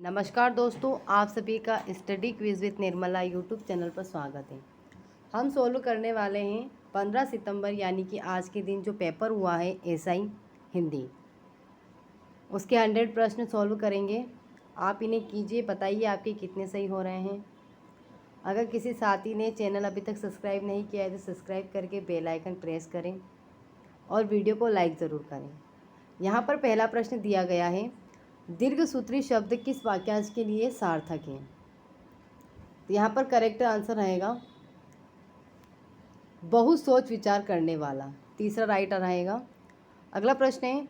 नमस्कार दोस्तों, आप सभी का study quiz with Nirmala YouTube channel पर स्वागत है। हम सोल्व करने वाले हैं 15 सितंबर यानी कि आज के दिन जो पेपर हुआ है एसआई हिंदी, उसके 100 प्रश्न सॉल्व करेंगे। आप इन्हें कीजिए, बताइए आपके कितने सही हो रहे हैं। अगर किसी साथी ने चैनल अभी तक सब्सक्राइब नहीं किया है तो सब्सक्राइब करके बेल आइकन प्रेस करें और वीडियो को लाइक ज़रूर करें। यहाँ पर पहला प्रश्न दिया गया है, दीर्घ सूत्री शब्द किस वाक्यांश के लिए सार्थक है। तो यहाँ पर करेक्ट आंसर रहेगा बहुत सोच विचार करने वाला, तीसरा राइट रहेगा। अगला प्रश्न है,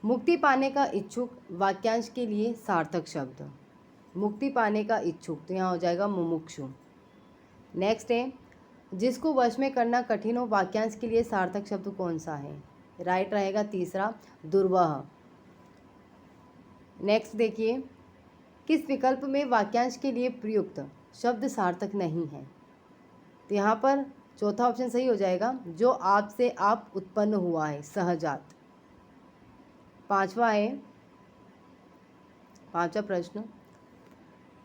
मुक्ति पाने का इच्छुक वाक्यांश के लिए सार्थक शब्द। मुक्ति पाने का इच्छुक, तो यहाँ हो जाएगा मुमुक्षु। नेक्स्ट है, जिसको वश में करना कठिन हो वाक्यांश के लिए सार्थक शब्द कौन सा है। राइट रहेगा तीसरा, दुर्वह। नेक्स्ट देखिए, किस विकल्प में वाक्यांश के लिए प्रयुक्त शब्द सार्थक नहीं है। तो यहाँ पर चौथा ऑप्शन सही हो जाएगा, जो आपसे आप उत्पन्न हुआ है, सहजात। पांचवा प्रश्न,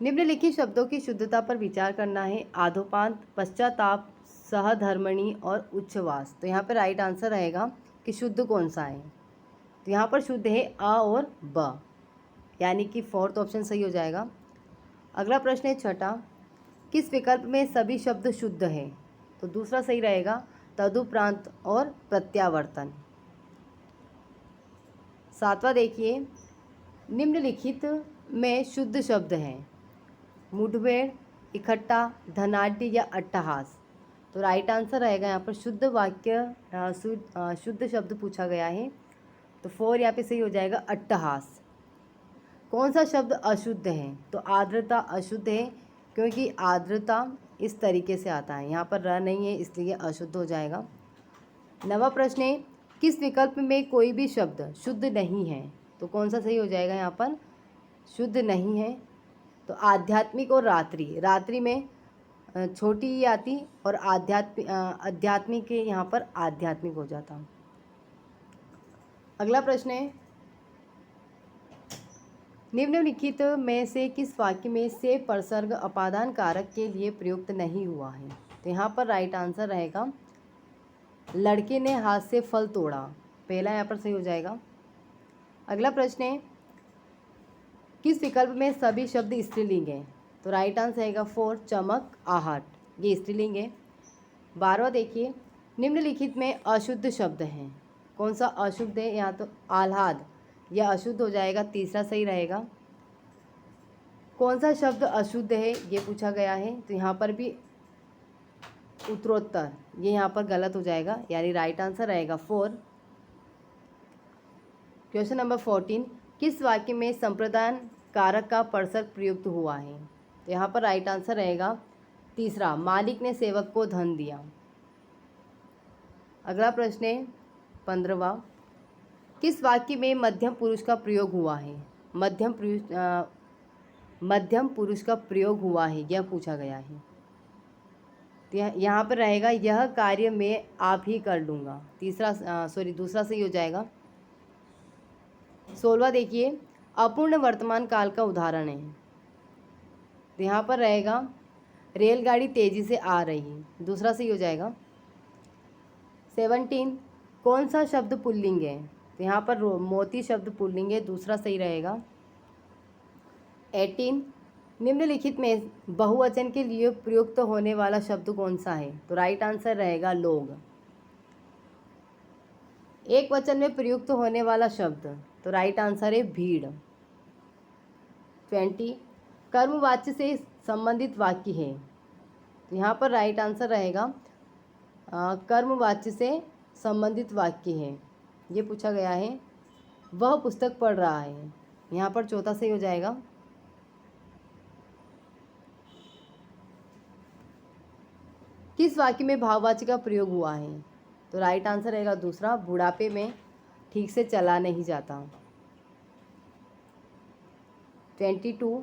निम्नलिखित शब्दों की शुद्धता पर विचार करना है। आधोपांत, पश्चाताप, सहधर्मणी और उच्छ्वास। तो यहाँ पर राइट आंसर रहेगा कि शुद्ध कौन सा है। तो यहाँ पर शुद्ध है अ और ब, यानी कि फोर्थ ऑप्शन सही हो जाएगा। अगला प्रश्न है छठा, किस विकल्प में सभी शब्द शुद्ध हैं। तो दूसरा सही रहेगा, तदुपरांत और प्रत्यावर्तन। सातवां देखिए, निम्नलिखित में शुद्ध शब्द हैं, मुठभेड़, इकट्ठा, धनाढ्य या अट्टहास। तो राइट आंसर रहेगा यहाँ पर शुद्ध वाक्य, शुद्ध शब्द पूछा गया है, तो 4 यहाँ पे सही हो जाएगा, अट्टहास। कौन सा शब्द अशुद्ध है। तो आर्द्रता अशुद्ध है, क्योंकि आर्द्रता इस तरीके से आता है, यहाँ पर र नहीं है इसलिए अशुद्ध हो जाएगा। नवा प्रश्न है, किस विकल्प में कोई भी शब्द शुद्ध नहीं है। तो कौन सा सही हो जाएगा, यहाँ पर शुद्ध नहीं है। तो आध्यात्मिक और रात्रि, रात्रि में छोटी ही आती और आध्यात्मिक के यहाँ पर आध्यात्मिक हो जाता। अगला प्रश्न है, निम्नलिखित में से किस वाक्य में से परसर्ग अपादान कारक के लिए प्रयुक्त नहीं हुआ है। तो यहाँ पर राइट आंसर रहेगा, लड़के ने हाथ से फल तोड़ा, पहला यहाँ पर सही हो जाएगा। अगला प्रश्न है, किस विकल्प में सभी शब्द स्त्रीलिंग हैं। तो राइट आंसर रहेगा 4, चमक, आहट, ये स्त्रीलिंग है। 12वां देखिए, निम्नलिखित में अशुद्ध शब्द हैं, कौन सा अशुद्ध है। यहाँ तो आह्लाद, यह अशुद्ध हो जाएगा, तीसरा सही रहेगा। कौन सा शब्द अशुद्ध है ये पूछा गया है, तो यहाँ पर भी उत्तरोत्तर, ये यहाँ पर गलत हो जाएगा, यानी राइट आंसर रहेगा 4। क्वेश्चन नंबर 14, किस वाक्य में संप्रदान कारक का परसर्ग प्रयुक्त हुआ है। तो यहाँ पर राइट आंसर रहेगा तीसरा, मालिक ने सेवक को धन दिया। अगला प्रश्न है 15वां, किस वाक्य में मध्यम पुरुष का प्रयोग हुआ है। मध्यम पुरुष का प्रयोग हुआ है, यह पूछा गया है। तो यहाँ पर रहेगा, यह कार्य मैं आप ही कर लूँगा, दूसरा सही हो जाएगा। 16वां देखिए, अपूर्ण वर्तमान काल का उदाहरण है। तो यहाँ पर रहेगा, रेलगाड़ी तेज़ी से आ रही है, दूसरा सही हो जाएगा। 17, कौन सा शब्द पुल्लिंग है। तो यहाँ पर मोती शब्द पुल्लिंग है, दूसरा सही रहेगा। 18, निम्नलिखित में बहुवचन के लिए प्रयुक्त होने वाला शब्द कौन सा है। तो राइट आंसर रहेगा लोग। एक वचन में प्रयुक्त होने वाला शब्द, तो राइट आंसर है भीड़। 20, कर्मवाच्य से संबंधित वाक्य है। तो यहाँ पर राइट आंसर रहेगा कर्मवाच्य से संबंधित वाक्य है, ये पूछा गया है। वह पुस्तक पढ़ रहा है, यहाँ पर चौथा सही हो जाएगा। किस वाक्य में भाववाची का प्रयोग हुआ है। तो राइट आंसर रहेगा दूसरा, बुढ़ापे में ठीक से चला नहीं जाता। 22,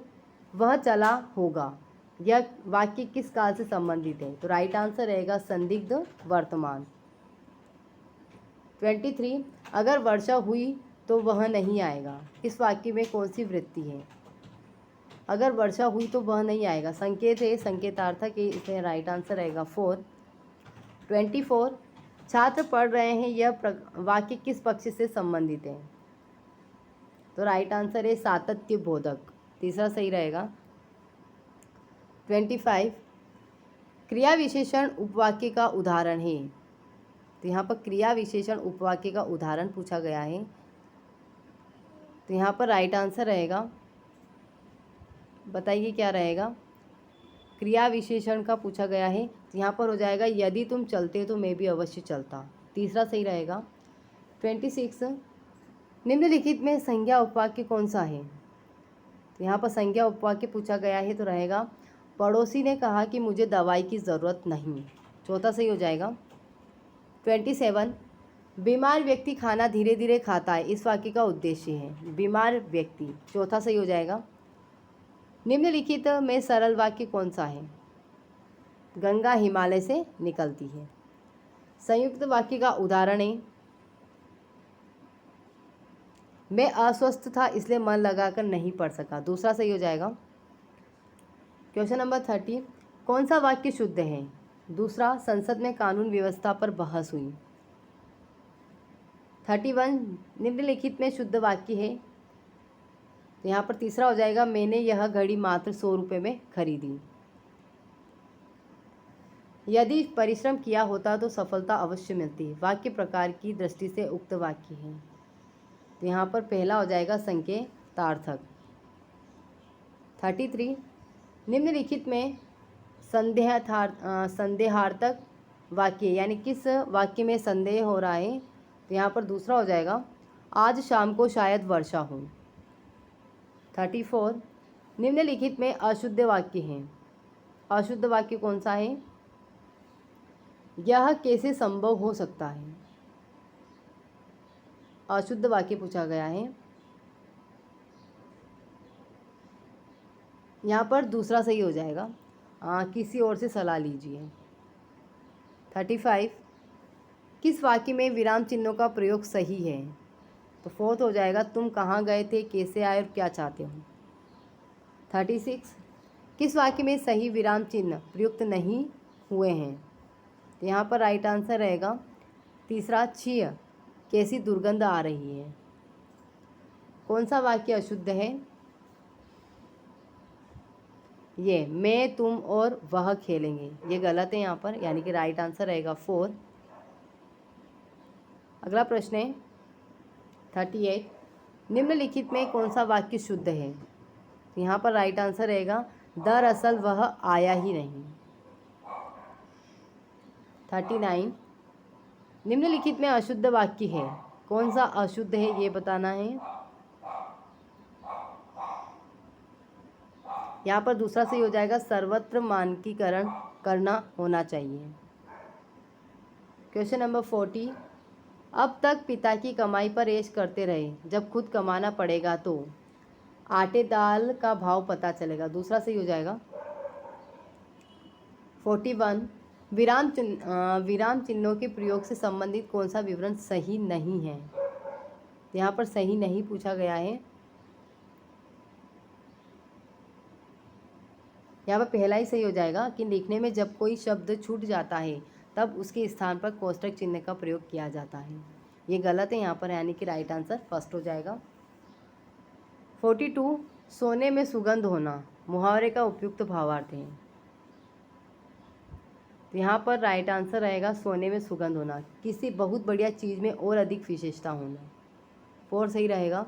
वह चला होगा, यह वाक्य किस काल से संबंधित है। तो राइट आंसर रहेगा संदिग्ध वर्तमान। 23, अगर वर्षा हुई तो वह नहीं आएगा, इस वाक्य में कौन सी वृत्ति है। अगर वर्षा हुई तो वह नहीं आएगा। संकेत है, संकेतार्थक है, इसमें राइट आंसर रहेगा 4। 24 छात्र पढ़ रहे हैं, यह वाक्य किस पक्ष से संबंधित है? तो राइट आंसर है सातत्य बोधक, तीसरा सही रहेगा। 25 क्रिया विशेषण उपवाक्य का उदाहरण है। तो यहाँ पर क्रिया विशेषण उपवाक्य का उदाहरण पूछा गया है। तो यहाँ पर राइट आंसर रहेगा, बताइए क्या रहेगा? क्रिया विशेषण का पूछा गया है, तो यहाँ पर हो जाएगा यदि तुम चलते तो मैं भी अवश्य चलता, तीसरा सही रहेगा। 26 निम्नलिखित में संज्ञा उपवाक्य कौन सा है? तो यहाँ पर संज्ञा उपवाक्य पूछा गया है, तो रहेगा पड़ोसी ने कहा कि मुझे दवाई की ज़रूरत नहीं, चौथा सही हो जाएगा। 27 बीमार व्यक्ति खाना धीरे धीरे खाता है, इस वाक्य का उद्देश्य है बीमार व्यक्ति, चौथा सही हो जाएगा। निम्नलिखित में सरल वाक्य कौन सा है? गंगा हिमालय से निकलती है। संयुक्त वाक्य का उदाहरण है मैं अस्वस्थ था इसलिए मन लगाकर नहीं पढ़ सका, दूसरा सही हो जाएगा। क्वेश्चन नंबर 30 कौन सा वाक्य शुद्ध है? दूसरा संसद में कानून व्यवस्था पर बहस हुई। 31 निम्नलिखित में शुद्ध वाक्य है, तो यहाँ पर तीसरा हो जाएगा मैंने यह घड़ी मात्र 100 रुपये में खरीदी। यदि परिश्रम किया होता तो सफलता अवश्य मिलती, वाक्य प्रकार की दृष्टि से उक्त वाक्य है। तो यहाँ पर पहला हो जाएगा संकेतार्थक। 33 निम्नलिखित में संदेहार्थक वाक्य यानी किस वाक्य में संदेह हो रहा है? तो यहाँ पर दूसरा हो जाएगा आज शाम को शायद वर्षा हो। 34 निम्नलिखित में अशुद्ध वाक्य हैं, अशुद्ध वाक्य कौन सा है? यह कैसे संभव हो सकता है, अशुद्ध वाक्य पूछा गया है। यहाँ पर दूसरा सही हो जाएगा किसी और से सलाह लीजिए। 35 किस वाक्य में विराम चिन्हों का प्रयोग सही है? तो फोर्थ हो जाएगा तुम कहाँ गए थे, कैसे आए और क्या चाहते हो। 36 किस वाक्य में सही विराम चिन्ह प्रयुक्त नहीं हुए हैं? तो यहाँ पर राइट आंसर रहेगा तीसरा छी कैसी दुर्गंध आ रही है। कौन सा वाक्य अशुद्ध है? ये मैं तुम और वह खेलेंगे, ये गलत है यहाँ पर, यानी कि राइट आंसर रहेगा 4। अगला प्रश्न है 38 निम्नलिखित में कौन सा वाक्य शुद्ध है? तो यहाँ पर राइट आंसर रहेगा दरअसल वह आया ही नहीं। 39 निम्नलिखित में अशुद्ध वाक्य है, कौन सा अशुद्ध है ये बताना है। यहाँ पर दूसरा सही हो जाएगा सर्वत्र मानकीकरण करना होना चाहिए। क्वेश्चन नंबर 40 अब तक पिता की कमाई पर ऐश करते रहे, जब खुद कमाना पड़ेगा तो आटे दाल का भाव पता चलेगा, दूसरा सही हो जाएगा। 41 विराम चिन्हों के प्रयोग से संबंधित कौन सा विवरण सही नहीं है? यहाँ पर सही नहीं पूछा गया है। यहाँ पर पहला ही सही हो जाएगा कि लिखने में जब कोई शब्द छूट जाता है तब उसके स्थान पर कोष्ठक चिन्ह का प्रयोग किया जाता है, ये गलत है यहाँ पर, यानी कि राइट आंसर फर्स्ट हो जाएगा। 42 सोने में सुगंध होना मुहावरे का उपयुक्त भावार्थ है। तो यहाँ पर राइट आंसर रहेगा सोने में सुगंध होना किसी बहुत बढ़िया चीज़ में और अधिक विशेषता होना, 4 सही रहेगा।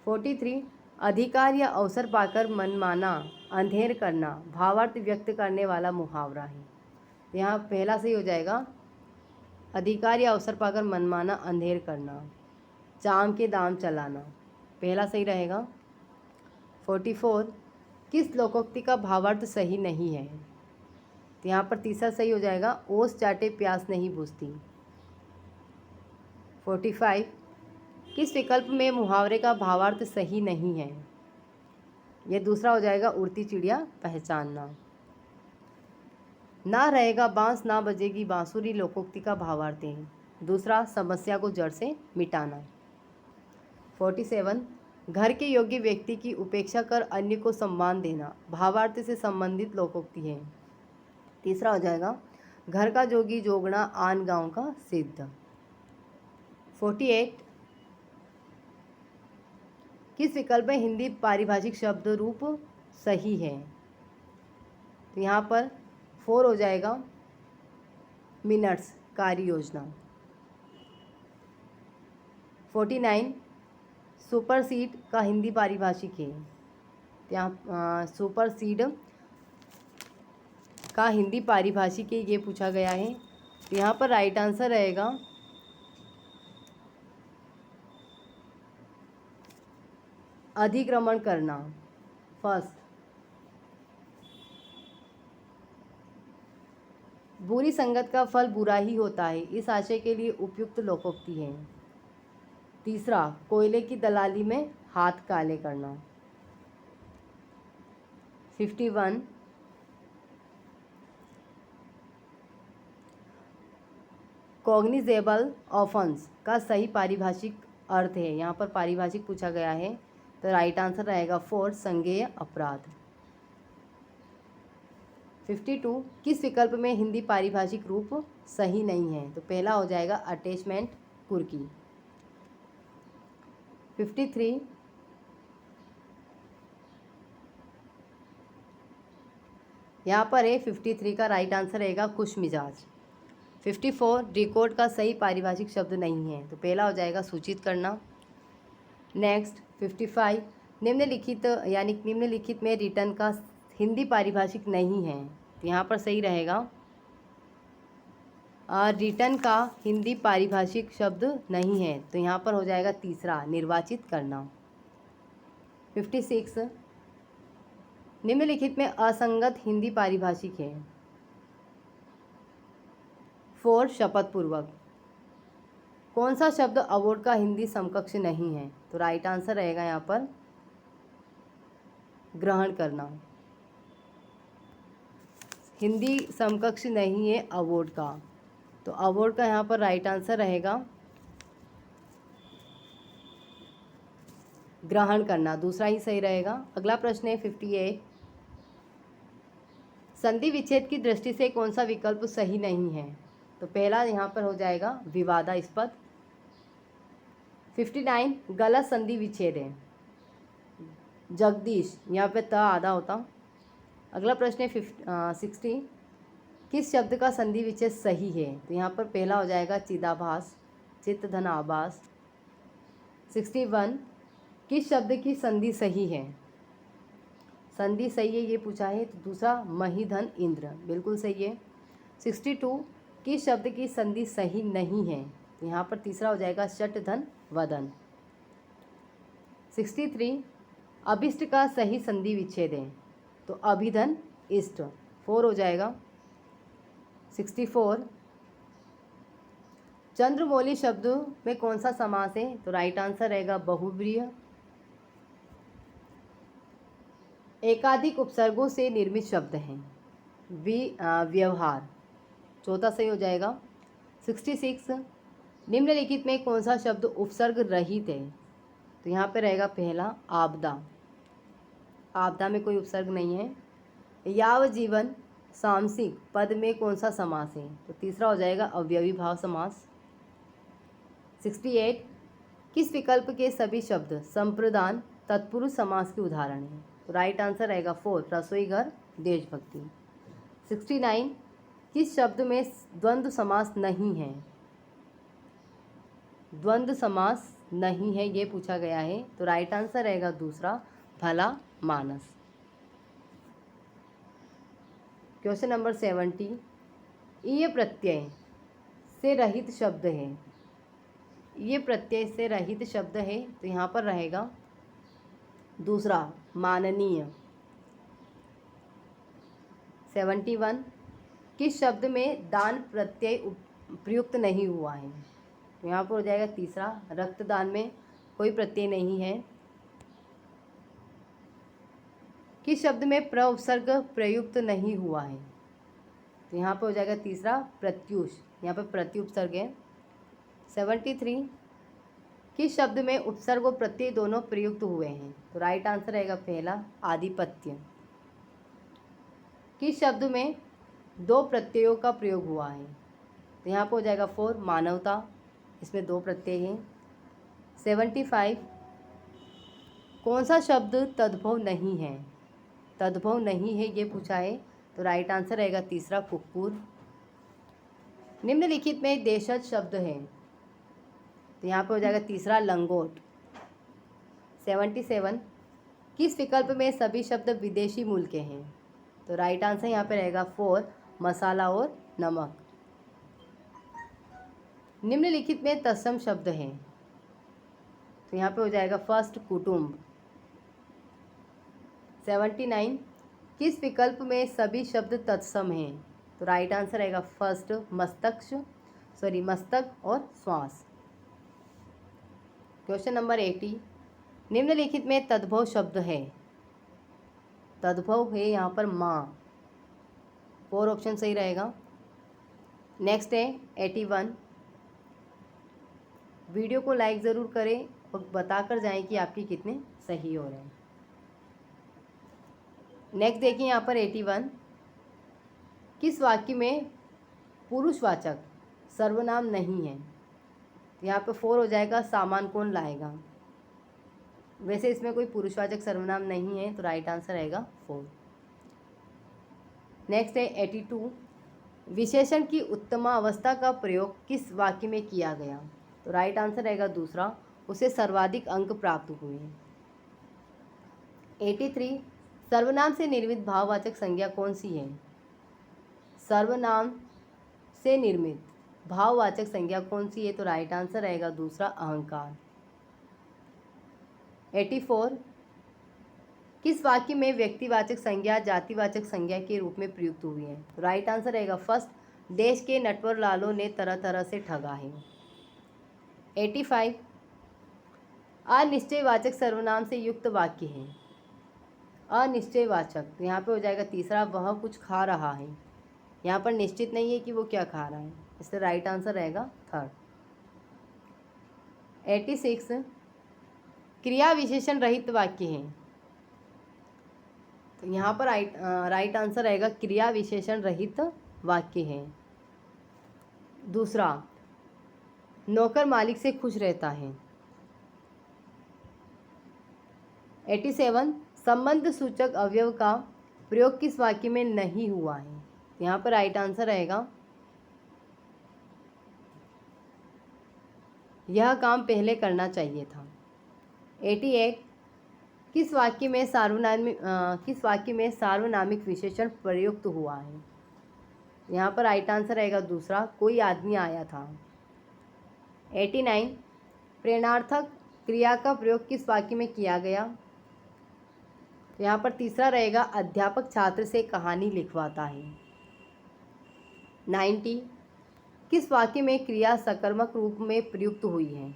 43 अधिकार या अवसर पाकर मनमाना अंधेर करना भावार्थ व्यक्त करने वाला मुहावरा है। यहाँ पहला सही हो जाएगा अधिकार या अवसर पाकर मनमाना अंधेर करना, चाम के दाम चलाना, पहला सही रहेगा। 44 किस लोकोक्ति का भावार्थ सही नहीं है? तो यहाँ पर तीसरा सही हो जाएगा ओस चाटे प्यास नहीं बुझती। 45 किस विकल्प में मुहावरे का भावार्थ सही नहीं है? यह दूसरा हो जाएगा उड़ती चिड़िया पहचानना। ना रहेगा बांस ना बजेगी बांसुरी लोकोक्ति का भावार्थ है, दूसरा समस्या को जड़ से मिटाना। 47 घर के योग्य व्यक्ति की उपेक्षा कर अन्य को सम्मान देना भावार्थ से संबंधित लोकोक्ति है। तीसरा हो जाएगा घर का जोगी जोगना आन गांव का सिद्ध। 48 किस विकल्प में हिंदी पारिभाषिक शब्द रूप सही है? तो यहाँ पर 4 हो जाएगा मिनट्स कार्य योजना। 49 सुपरसीड का हिंदी पारिभाषिक है। यहाँ सुपरसीड का हिंदी पारिभाषिक है, ये पूछा गया है। तो यहाँ पर राइट आंसर रहेगा अधिक्रमण करना, फर्स्ट। बुरी संगत का फल बुरा ही होता है, इस आशय के लिए उपयुक्त लोकोक्ति है। तीसरा कोयले की दलाली में हाथ काले करना। 51 कॉग्निजेबल ऑफेंस का सही पारिभाषिक अर्थ है। यहाँ पर पारिभाषिक पूछा गया है, तो राइट आंसर रहेगा 4 संज्ञेय अपराध। 52 किस विकल्प में हिंदी पारिभाषिक रूप सही नहीं है? तो पहला हो जाएगा अटैचमेंट कुर्की। 53 यहाँ पर है 53 का राइट आंसर रहेगा खुश मिजाज। 54 रिकॉर्ड का सही पारिभाषिक शब्द नहीं है, तो पहला हो जाएगा सूचित करना। नेक्स्ट 55 निम्नलिखित यानी निम्नलिखित में रिटर्न का हिंदी पारिभाषिक नहीं है, तो यहाँ पर सही रहेगा रिटर्न का हिंदी पारिभाषिक शब्द नहीं है, तो यहाँ पर हो जाएगा तीसरा निर्वाचित करना। 56 निम्नलिखित में असंगत हिंदी पारिभाषिक है। 4 शपथपूर्वक कौन सा शब्द अवार्ड का हिंदी समकक्ष नहीं है? तो राइट आंसर रहेगा यहाँ पर ग्रहण करना। हिंदी समकक्ष नहीं है अवार्ड का, तो अवार्ड का यहाँ पर राइट आंसर रहेगा ग्रहण करना, दूसरा ही सही रहेगा। अगला प्रश्न है 58 संधि विच्छेद की दृष्टि से कौन सा विकल्प सही नहीं है? तो पहला यहाँ पर हो जाएगा विवादास्पद। 59 गलत संधि विच्छेद है। जगदीश यहाँ पे त आधा होता। अगला प्रश्न है 60 किस शब्द का संधि विच्छेद सही है? तो यहाँ पर पहला हो जाएगा चिदाभास, चित्त धन आभास। 61 किस शब्द की संधि सही है? संधि सही है ये पूछा है, तो दूसरा महीधन इंद्र बिल्कुल सही है। 62 किस शब्द की संधि सही नहीं है? तो यहाँ पर तीसरा हो जाएगा शटधन वदन। 63 अभिष्ट का सही संधि विच्छेद है, तो अभिधन इष्ट 4 हो जाएगा। 64 चंद्रमौली शब्द में कौन सा समास है? तो राइट आंसर रहेगा बहुब्रीहि। एकाधिक उपसर्गों से निर्मित शब्द हैं। व्यवहार चौथा सही हो जाएगा। 66 निम्नलिखित में कौन सा शब्द उपसर्ग रहित है? तो यहाँ पे रहेगा पहला आपदा, आपदा में कोई उपसर्ग नहीं है। यावजीवन सामसिक पद में कौन सा समास है? तो तीसरा हो जाएगा अवयवी भाव समास। 68 किस विकल्प के सभी शब्द संप्रदान तत्पुरुष समास के उदाहरण हैं? तो राइट आंसर रहेगा 4 रसोई घर देशभक्ति। 69 किस शब्द में द्वंद्व समास नहीं है? द्वंद्व समास नहीं है ये पूछा गया है, तो राइट आंसर रहेगा दूसरा भला मानस। क्वेश्चन नंबर 70 ये प्रत्यय से रहित शब्द है। ये प्रत्यय से रहित शब्द है, तो यहाँ पर रहेगा दूसरा माननीय। 71 किस शब्द में दान प्रत्यय प्रयुक्त नहीं हुआ है? तो यहाँ पर हो जाएगा तीसरा रक्तदान में कोई प्रत्यय नहीं है। किस शब्द में प्र उपसर्ग प्रयुक्त नहीं हुआ है? तो यहाँ पर हो जाएगा तीसरा प्रत्युष, यहाँ पर प्रत्युपसर्ग है। 73 किस शब्द में उपसर्ग और प्रत्यय दोनों प्रयुक्त हुए हैं? तो राइट आंसर रहेगा पहला, आधिपत्य। किस शब्द में दो प्रत्ययों का प्रयोग हुआ है? तो यहाँ पर हो जाएगा 4, मानवता। इसमें दो प्रत्यय हैं। 75, कौन सा शब्द तद्भव नहीं है? तद्भव नहीं है ये पूछा है, तो राइट आंसर रहेगा तीसरा, कुक्कुर। निम्नलिखित में देशज शब्द है, तो यहाँ पे हो जाएगा तीसरा, लंगोट। 77, किस विकल्प में सभी शब्द विदेशी मूल के हैं? तो राइट आंसर यहाँ पे रहेगा 4, मसाला और नमक। निम्नलिखित में तत्सम शब्द हैं, तो यहाँ पे हो जाएगा फर्स्ट, कुटुंब। 79, किस विकल्प में सभी शब्द तत्सम हैं? तो राइट आंसर रहेगा फर्स्ट, मस्तक और श्वास। क्वेश्चन नंबर 80, निम्नलिखित में तद्भव शब्द है। तद्भव है यहाँ पर माँ, 4 ऑप्शन सही रहेगा। नेक्स्ट है 81, वीडियो को लाइक ज़रूर करें और बताकर जाएं कि आपके कितने सही हो रहे हैं। नेक्स्ट देखिए यहाँ पर 81, किस वाक्य में पुरुषवाचक सर्वनाम नहीं है? यहाँ पे 4 हो जाएगा, सामान कौन लाएगा। वैसे इसमें कोई पुरुषवाचक सर्वनाम नहीं है, तो राइट आंसर रहेगा 4। नेक्स्ट है 82, विशेषण की उत्तम अवस्था का प्रयोग किस वाक्य में किया गया? तो राइट आंसर रहेगा दूसरा, उसे सर्वाधिक अंक प्राप्त हुए। 83, सर्वनाम से निर्मित भाववाचक संज्ञा कौन सी है? सर्वनाम से निर्मित भाववाचक संज्ञा कौन सी है? तो राइट आंसर रहेगा दूसरा, अहंकार। 84, किस वाक्य में व्यक्तिवाचक संज्ञा जातिवाचक संज्ञा के रूप में प्रयुक्त हुई है? तो राइट आंसर रहेगा फर्स्ट, देश के नटवर लालों ने तरह तरह से ठगा है। 85, अनिश्चयवाचक सर्वनाम से युक्त वाक्य है। अनिश्चयवाचक, तो यहाँ पे हो जाएगा तीसरा, वह कुछ खा रहा है। यहाँ पर निश्चित नहीं है कि वो क्या खा रहा है, इसलिए राइट आंसर रहेगा थर्ड। 86, क्रिया विशेषण रहित वाक्य है, तो यहाँ पर राइट आंसर रहेगा क्रिया विशेषण रहित वाक्य है। दूसरा, नौकर मालिक से खुश रहता है। 87, संबंध सूचक अवयव का प्रयोग किस वाक्य में नहीं हुआ है? यहाँ पर राइट आंसर रहेगा यह काम पहले करना चाहिए था। 88, किस वाक्य में सार्वनामिक विशेषण प्रयुक्त हुआ है? यहाँ पर राइट आंसर रहेगा दूसरा, कोई आदमी आया था। 89, प्रेरणार्थक क्रिया का प्रयोग किस वाक्य में किया गया? यहाँ पर तीसरा रहेगा, अध्यापक छात्र से कहानी लिखवाता है। 90, किस वाक्य में क्रिया सकर्मक रूप में प्रयुक्त हुई है?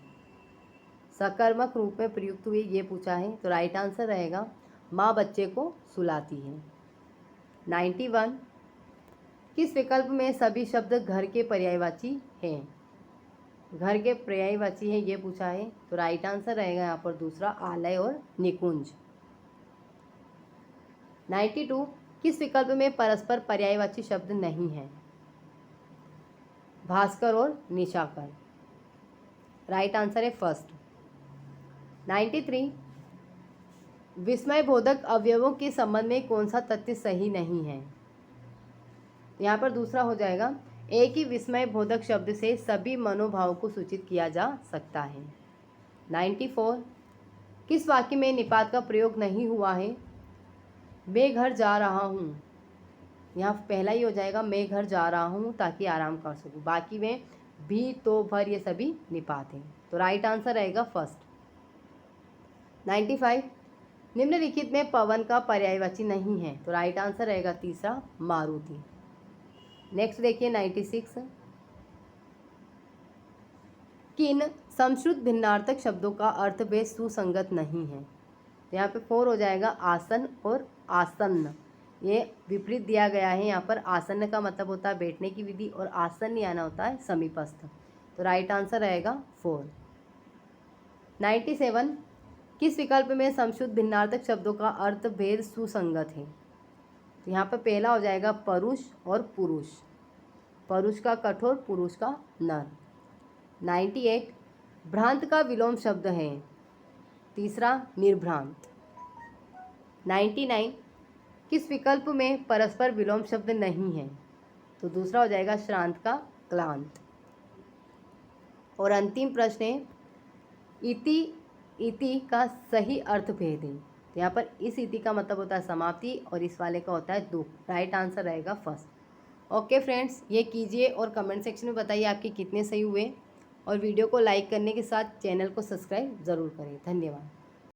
सकर्मक रूप में प्रयुक्त हुई ये पूछा है, तो राइट आंसर रहेगा माँ बच्चे को सुलाती है। 91, किस विकल्प में सभी शब्द घर के पर्यायवाची हैं? घर के पर्यायवाची हैं ये पूछा है, तो राइट आंसर रहेगा यहाँ पर दूसरा, आलय और निकुंज। 92, किस विकल्प में परस्पर पर्यायवाची शब्द नहीं है? भास्कर और निशाकर, राइट आंसर है फर्स्ट। 93, विस्मयबोधक अवयवों के संबंध में कौन सा तथ्य सही नहीं है? यहाँ पर दूसरा हो जाएगा, एक ही विस्मयबोधक शब्द से सभी मनोभावों को सूचित किया जा सकता है। 94, किस वाक्य में निपात का प्रयोग नहीं हुआ है? मैं घर जा रहा हूँ, यहाँ पहला ही हो जाएगा, मैं घर जा रहा हूँ ताकि आराम कर सकूँ। बाकी में भी, तो, भर ये सभी निपात हैं, तो राइट आंसर रहेगा फर्स्ट। 95, निम्नलिखित में पवन का पर्यायवाची नहीं है, तो राइट आंसर रहेगा तीसरा, मारुति। नेक्स्ट देखिए 96, किन समश्रुत भिन्नार्थक शब्दों का अर्थभेद सुसंगत नहीं है? यहाँ पे 4 हो जाएगा, आसन और आसन्न, ये विपरीत दिया गया है। यहाँ पर आसन्न का मतलब होता है बैठने की विधि और आसन्न आना होता है समीपस्थ, तो राइट आंसर रहेगा 4। 97, किस विकल्प में समशुद्ध भिन्नार्थक शब्दों का अर्थ भेद सुसंगत है? तो यहाँ पर पहला हो जाएगा परुष और पुरुष, परुष का कठोर, पुरुष का नर। 98, भ्रांत का विलोम शब्द है? तीसरा निर्भ्रांत। 99, किस विकल्प में परस्पर विलोम शब्द नहीं है? तो दूसरा हो जाएगा श्रांत का क्लांत। और अंतिम प्रश्न है, इति इति का सही अर्थ भेद है? तो यहाँ पर इस इति का मतलब होता है समाप्ति और इस वाले का होता है दुख। राइट आंसर रहेगा फर्स्ट। ओके फ्रेंड्स, ये कीजिए और कमेंट सेक्शन में बताइए आपके कितने सही हुए, और वीडियो को लाइक करने के साथ चैनल को सब्सक्राइब ज़रूर करें। धन्यवाद।